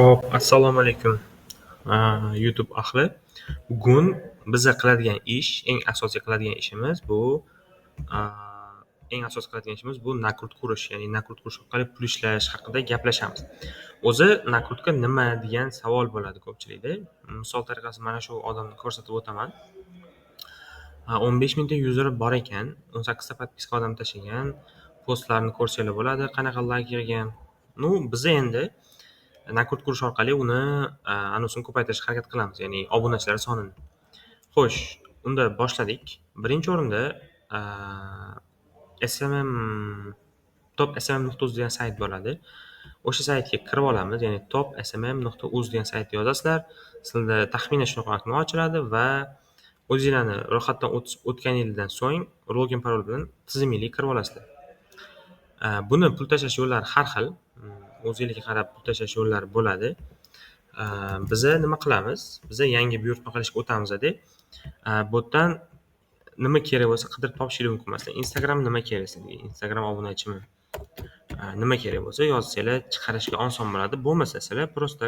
Hop, assalomu alaykum, YouTube ahli. Bugun biza qiladigan ish, eng asosiy qiladigan ishimiz bu, nakrutka urish, ya'ni nakrutka urish orqali pul ishlash haqida gaplashamiz. O'zi nakrutka nima degan savol bo'ladi ko'pchilikda. Misol tariqasida mana shu odamni ko'rsatib o'taman. 15 mingta yuzeri bor ekan, 18 ta podpiska odam tashlagan, postlarni ko'rsanglar bo'ladi, qanaqa layk yig'gan. Biza endi nakrutka urish orqali uni anusini ko'paytirishga harakat qilamiz, ya'ni obunachilar sonini. Xo'sh, unda boshladik. Birinchi o'rinda SMM top.smm.uz degan sayt bo'ladi. O'sha saytga kirib olamiz, ya'ni top.smm.uz degan saytni yozasizlar. Sizda taxminan shunaqa okno ochiladi va o'zinglarni ro'yxatdan o'tganingizdan so'ng login parol bilan tizimli kirib olasizlar. Buni pul tashlash yo'llari har xil. O'zingizga qarab pul tashlash yo'llari bo'ladi. Biza nima qilamiz? Biza yangi buyurtma qilishga o'tamiz-da. Bu yerdan nima kerak bo'lsa qidirib topishingiz mumkin. Masalan, Instagram nima kerak sizga? Instagram obunachimi? Nima kerak bo'lsa yozsanglar chiqarishga oson bo'ladi. Bo'lmasa sizlar prosta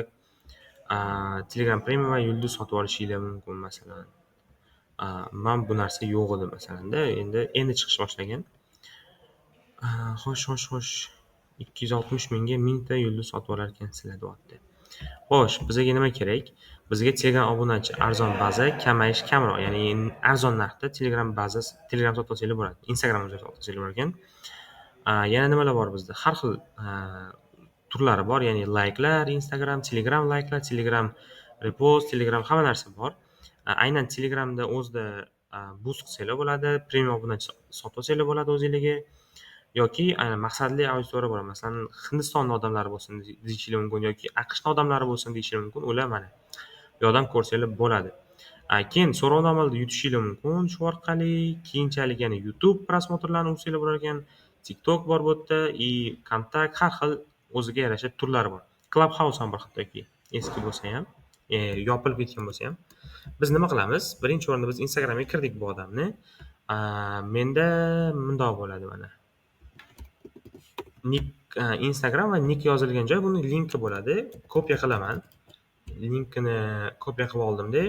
Telegram Premium va yulduz sotib olishingiz mumkin masalan. Men bu narsa yo'q edi masalan-da, endi chiqish boshlagan. Xo'sh. 260 mingga 1000 ta yulduz sotib olar ekansizlar, deyapti. Xo'sh, bizga nima kerak? Bizga Telegram obunachi arzon baza, kamayish kamroq, ya'ni arzon narxda Telegram sotib olsanglar bo'ladi. Instagram sotib olsanglar bo'lar ekan. Yana nimalar bor bizda? Har xil turlari bor, ya'ni layklar, Instagram, Telegram layklar, Telegram repost, Telegram hamma narsa bor. Aynan Telegramda o'zida boost qilsanglar bo'ladi, premium obunachi sotib olsanglar bo'ladi o'zingizga. Yoki maqsadli auditoriya bor. Masalan, Hindiston odamlari bo'lsin deyishingiz mumkin yoki AQSh odamlari bo'lsin deyishingiz mumkin. Ular mana yo'ldan ko'rsanglar bo'ladi. Keyin so'rovnomalarda yutishingiz mumkin shu orqali. Keyinchalik yana YouTube prosmotrlarini ursanglar bo'lar ekan. TikTok bor bu yerda, kontakt, har xil o'ziga yarasha turlari bor. Clubhouse ham bor hattoki. Eski bo'lsa ham, yopilib ketgan bo'lsa ham. Biz nima qilamiz? Birinchi o'rinda biz Instagramga kirdik bu odamni. Menda bundoq bo'ladi mana. Instagram va nick yozilgan joy buni linki bo'ladi. Kopiya qilaman. Linkini kopiya qilib oldim-da,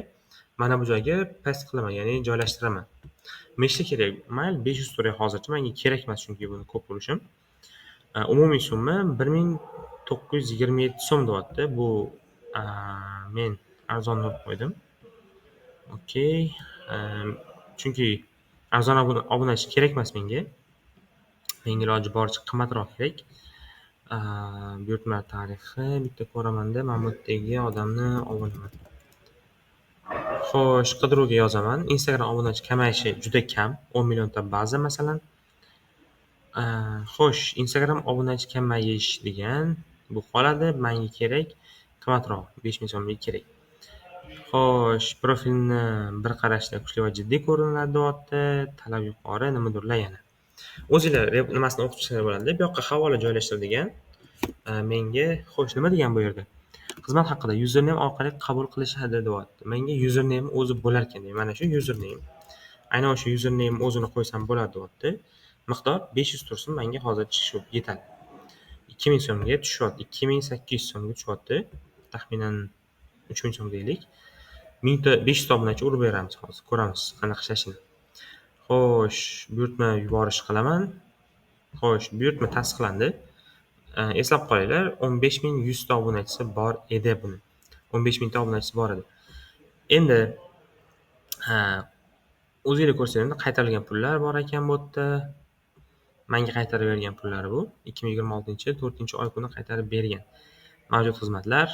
mana bu joyga paste qilaman, ya'ni joylashtiraman. Nechta kerak? Mayli 500 so'ray hozircha, menga kerak emas chunki buni ko'p urishim. Umumiy summa 1927 so'm deyapti. Bu men arzon deb qo'ydim. Okey. Chunki arzon obunachi kerak emas menga. Menga iloji boricha qimmatroq kerak. Buyurtma tarixi bitta ko'ramanda, men bu yerdagi odamni obunaman. Xo'sh, qidiruvga yozaman. Instagram obunachi kamayishi juda kam, 10 millionta baza masalan. Xo'sh, Instagram obunachi kamayish degan bu qoladi. Menga kerak qimmatroq, 5000 so'mga kerak. Xo'sh, profilni bir qarashda kuchli va jiddiy ko'rinadi deyapti. Talab yuqori, nimadirlar yana. O'zinglar nimasini o'qib chiqsanglar bo'ladi. Bu yoqqa havola joylashtiradigan. Menga xo'sh nima degan bu yerda? Xizmat haqida username orqali qabul qilishadi deyapti. Menga username o'zi bo'lar ekan. Mana shu username. Aynan o'sha username o'zini qo'ysam bo'ladi deyapti. Miqdor 500 tursin, menga hozir chiqib yetadi. 2000 so'mga tushyapti. 2800 so'mga tushyapti. Taxminan 3000 so'm deylik. 500 ta obunachi urib beramiz hozir. Ko'ramiz qanaqa ishlashini. Xo'sh, buyurtma yuborish qilaman. Xo'sh, buyurtma tasdiqlandi. Eslab qolinglar, 15100 ta obunachisi bor edi buni. 15000 ta obunachisi bor edi. Endi o'zingizlar ko'rsanglar qaytarilgan pullar bor ekan bu yerda. Menga qaytarib bergan pullari bu 2026-yil 4-oy kuni qaytarib bergan. Mavjud xizmatlar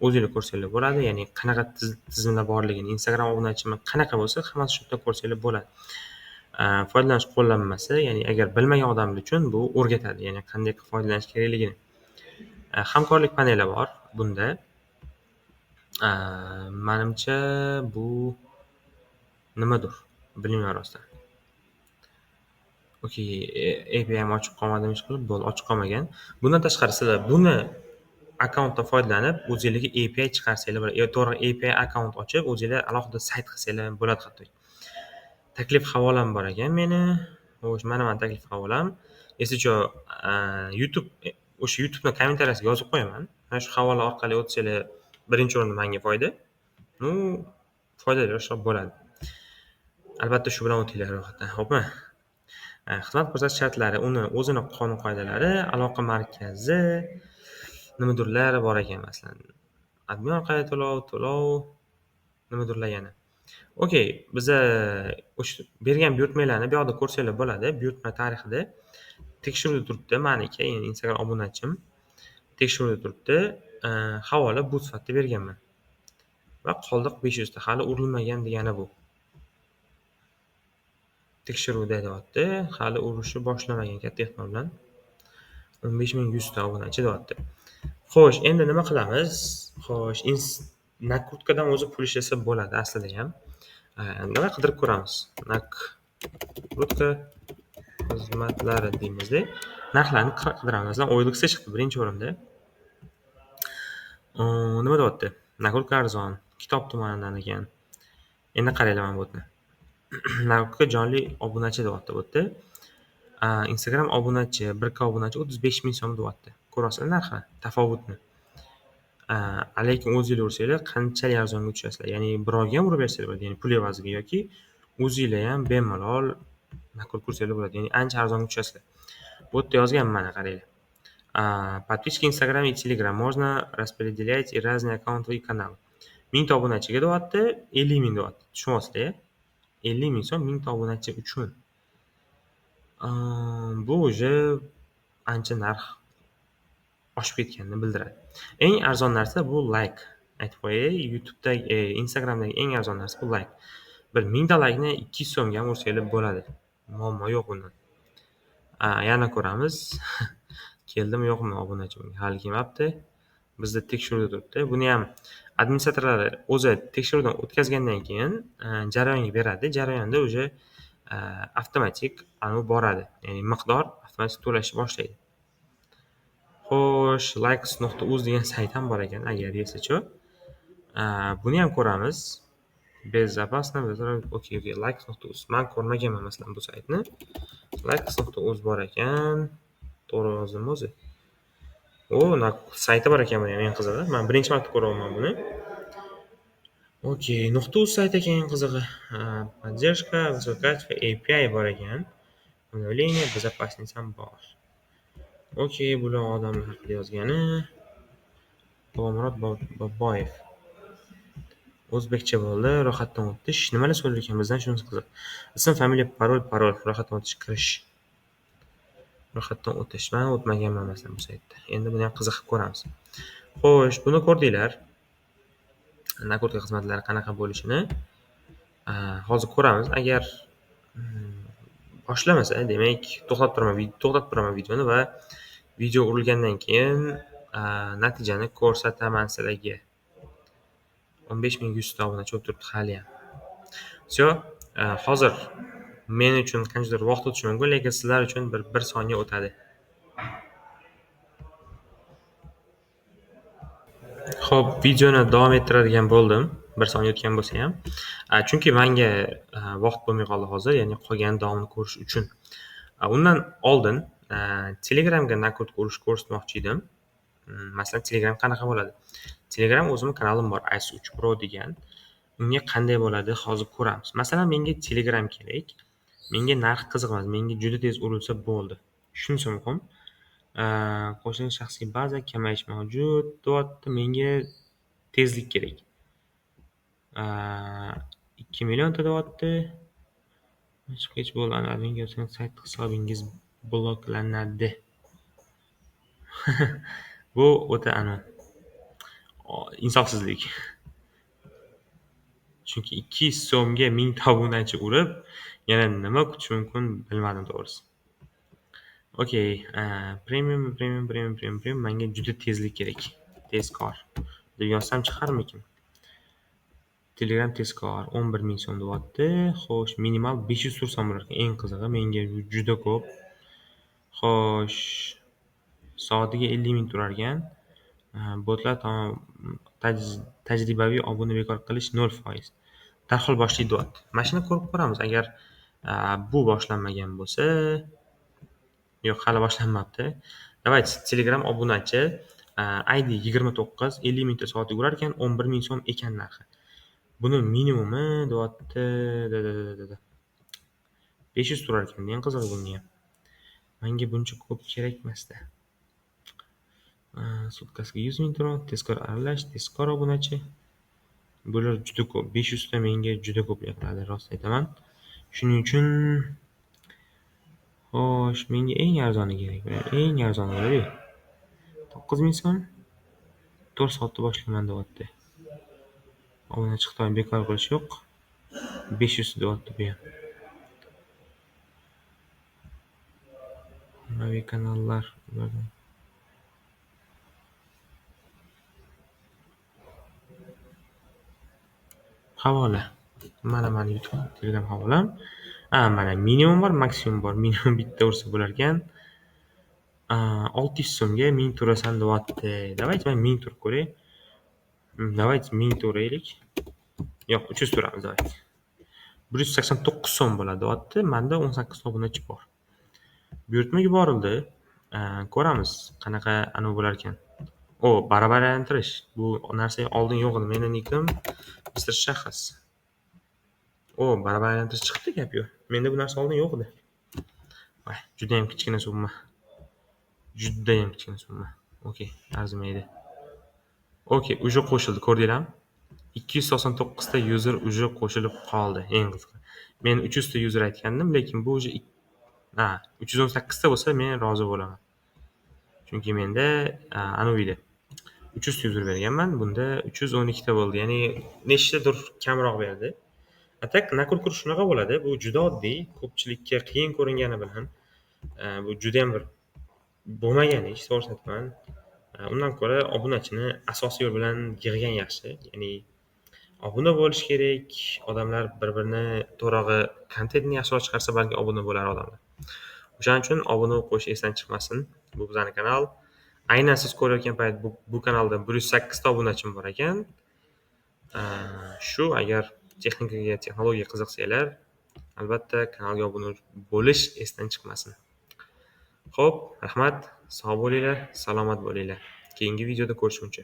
o'zingizlar ko'rsanglar bo'ladi, ya'ni qanaqa tizimlar borligini, Instagram obunachimi qanaqa bo'lsa, hammasi shu yerda ko'rsanglar bo'ladi. Foydalanish qo'llanmasi, ya'ni agar bilmagan odamlar uchun bu o'rgatadi, ya'ni qanday qilib foydalanish kerakligini. Hamkorlik paneli bor bunda. Menimcha bu nimadir? Bilmayman rostdan. Okey, API ham ochiq qolmadimi ish qilib? Bo'ldi, ochiq qolmagan. Bundan tashqari sizlar buni akkauntdan foydalanib o'zingizga API chiqarsanglar bo'ladi. To'g'ri, API akkaunt ochib o'zingizlar alohida sayt qilsanglar bo'ladi hatto. Taklif havolam bor ekan meni. Xo'sh, mana taklif havolam. Esicha YouTube, o'sha YouTubening kommentariyasiga yozib qo'yaman. Mana shu havola orqali o'tsanglar birinchi o'rinda menga foyda. Ну, foydaliroq bo'ladi. Albatta shu bilan o'tinglar ro'yxatdan, xo'pmi? Xizmat ko'rsatish shartlari, uni o'zini qonun-qoidalari, aloqa markazi, nimadirlar bor ekan, masalan, admin orqali to'lov, nimadirlar yana. Okey, biza o'sha bergan buyurtmalarni bu yoqda ko'rsanglar bo'ladi. Buyurtma tarixida tekshiruvda turibdi, meniki, ya'ni Instagram obunachim tekshiruvda turibdi. Havola bu sifatida berganman. Va qoldiq 500 ta, hali urilmagan degani bu. Tekshiruvda deyapti, hali urishni boshlamagan katta ehtimol bilan. 15100 ta obunachi deyapti. Xo'sh, endi nima qilamiz? Xo'sh, nakurtkadan o'zi pul ishlasa bo'ladi aslida ham. Nima qidirib ko'ramiz? Nakrutka xizmatlari deymizda, narxlarni qidiramiz. Masalan, OLX chiqdi birinchi o'rinda. Nima deyapti? Nakrutka arzon, kitob tumanidan ekan. Endi qaranglar mana bu yerda. Nakrutka jonli obunachi deyapti bu yerda. Instagram obunachi, 1K obunachi 35 ming so'm deyapti. Ko'rasizlar narxni, tafovutni. Lekin o'zinglar ursanglar qanchalik arzonga tushasizlar. Ya'ni birovga ham urib bersanglar bo'ladi, ya'ni pul evaziga yoki o'zinglar ham bemalol nakul kursanglar bo'ladi. Ya'ni ancha arzonga tushasizlar. Bu yerda yozganman, mana qaranglar. Подписки Instagram и Telegram можно распределять и разные аккаунты и каналы. 1000 ta obunachiga deyapti, 50 ming deyapti. Tushunyapsizlar? 50 ming so'm 1000 ta obunachi uchun. Bu o'zi ancha narx oshib ketganini bildiradi. Eng arzon narsa bu like. Aytib qo'yay, YouTube'dagi, Instagramdagi eng arzon narsa bu like. Bir 1000 ta like'ni 200 so'mga ham ursanglar bo'ladi. Muammo yo'q bundan. Yana ko'ramiz. Keldimi yo'qmi obunachi bunga? Hali kelmabdi. Bizda tekshiruvda turibdi. Buni ham administratorlari o'zi tekshiruvdan o'tkazgandan keyin jarayonga beradi. Jarayonda o'zi avtomatik boradi. Ya'ni miqdor avtomatik to'lashni boshlaydi. Xo'sh, likes.uz degan sayt ham bor ekan, agar yesa-chi. Buni ham ko'ramiz. Безопасно, okey, likes.uz. Men ko'rmaganman masalan bu saytni. Likes.uz bor ekan. To'g'ri yozdim o'zi. Sayti bor ekan, buni ham eng qizig'i. Men birinchi marta ko'ryapman buni. Okey, .uz sayti ekan eng qizig'i. Поддержка, высококачество, API bor ekan. Обновление, безопасность ham bor. Okey, bular odamlar haqida yozgani. Bobomurod Boboyev. O'zbekcha bo'ldi, ro'yxatdan o'tish. Nimalar so'raydi ekan bizdan, shunisi qiziq. Ism, familiya, parol, ro'yxatdan o'tish, kirish. Ro'yxatdan o'tish. Men o'tmaganman masalan bu saytda. Endi buni ham qiziqib ko'ramiz. Xo'sh, buni ko'rdinglar. Nakrutka xizmatlari qanaqa bo'lishini hozir ko'ramiz. Agar boshlamasa, demak, to'xtatib turaman videoni va video urilgandan keyin natijani ko'rsataman sizlarga. 15100 ta obunachi bo'lib turibdi hali ham. Всё, hozir men uchun qanchadir vaqt o'tishi mumkin, lekin sizlar uchun bir soniya o'tadi. Xo'p, videoni davom ettiradigan bo'ldim. 1 soniya o'tgan bo'lsa ham. Chunki menga vaqt bo'lmay qoldi hozir, ya'ni qolgan davomini ko'rish uchun. Undan oldin Telegramga nakrutka ko'rsatmoqchi edim. Masalan, Telegram qanaqa bo'ladi? Telegram o'zimning kanalim bor, Ice3 Pro degan. Unga qanday bo'ladi hozir ko'ramiz. Masalan, menga Telegram kerak. Menga narx qiziq emas, menga juda tez urilsa bo'ldi. Shunisi muhim. Qo'shimcha shaxsiy baza, kamayish mavjud, deyapti. Menga tezlik kerak. 2 million ta deyapti. Hech bo'ladi, admin sayt hisobingiz bloklanadi. Bu o'ta insofsizlik. Chunki 200 so'mga 1000 ta obunachi urib, yana nima kutish mumkin bilmadim to'g'risi. Okey, premium. Menga juda tezlik kerak. Tezkor deb yozsam chiqarmikin? Telegram tezkor 11 ming so'm deyapti. Xo'sh, minimal 500 tursam bo'lar ekan. Eng qizig'i, menga juda ko'p. Xo'sh, soatiga 50 ming turar ekan. Botlar tajribaviy obuna bekor qilish 0%. Darhol boshlaydi deyapti. Mashina ko'rib ko'ramiz. Agar bu boshlanmagan bo'lsa, yo'q, hali boshlanmabdi. Давайте, Telegram obunachi ID 29 50 mingta soat yugurar ekan 11 ming so'm ekan narxi. Buni minimumi deyapti 500 turar ekan. Men qizig'i bunga ham. Menga buncha ko'p kerak emasda. Sutkasiga 100 ming turadi. Tezkor aralash, tezkor obunachi. Bular juda ko'p. 500 ta menga juda ko'p yoqadi, rost aytaman. Shuning uchun xo'sh, menga eng arzoni kerak. Eng arzoni bo'ladi. 9 ming so'm 4 soatda boshlayman deyapti. Obunachi Xitoy bekor qilish yo'q. 500 deyapti bu ham. Ommaviy kanallar havola. Mana YouTube, Telegram havolam. Mana minimum bor, maksimum bor. Minimum bitta ursa bo'lar ekan. 600 so'mga 1000 turasan deyapti. Давайте men 1000 turib ko'ray. Давайте 1000 turaylik. Yo'q, 300 turamiz давайте. 189 so'm bo'ladi deyapti. Menda 18 obunachi bor. Buyurtma yuborildi. Ko'ramiz qanaqa anavi bo'lar ekan. Barabarlantirish. Bu narsa oldin yo'q edi. Meni nikim Mr. Shaxs. Barabarlantirish chiqdi gap yo'q. Menda bu narsa oldin yo'q edi. Voy, juda ham kichkina summa. Judayam kichkina summa. Okey, arzimaydi. Okey, uje qo'shildi, ko'rdinglarmi? 299 ta user uje qo'shilib qoldi. Eng qizig'i. Men 300 ta user aytgandim, lekin bu uje 318 ta bo'lsa men rozi bo'laman. Chunki menda anaviyda 300 ta user berganman, bunda 312 ta bo'ldi. Ya'ni nechtadir kamroq berdi. Atak nakul shunaqa bo'ladi. Bu juda oddiy, ko'pchilikka qiyin ko'ringani bilan bu juda ham bir bo'lmagan ish, to'g'risini aytaman. Undan ko'ra obunachini asosiy yo'l bilan yig'gan yaxshi. Ya'ni obuna bo'lish kerak. Odamlar bir-birini to'rog'i kontentni yaxshiroq chiqarsa, balki obuna bo'lar odamlar. O'shaning uchun obuna qo'yish esdan chiqmasin. Bu bizning kanal. Aynan siz ko'rayotgan payt bu kanalda 108 ta obunachim bor ekan. Shu agar texnologiyaga qiziqsanglar, albatta kanalga obuna bo'lish esdan chiqmasin. Xo'p, rahmat. Sog' bo'linglar, salomat bo'linglar. Keyingi videoda ko'rishguncha.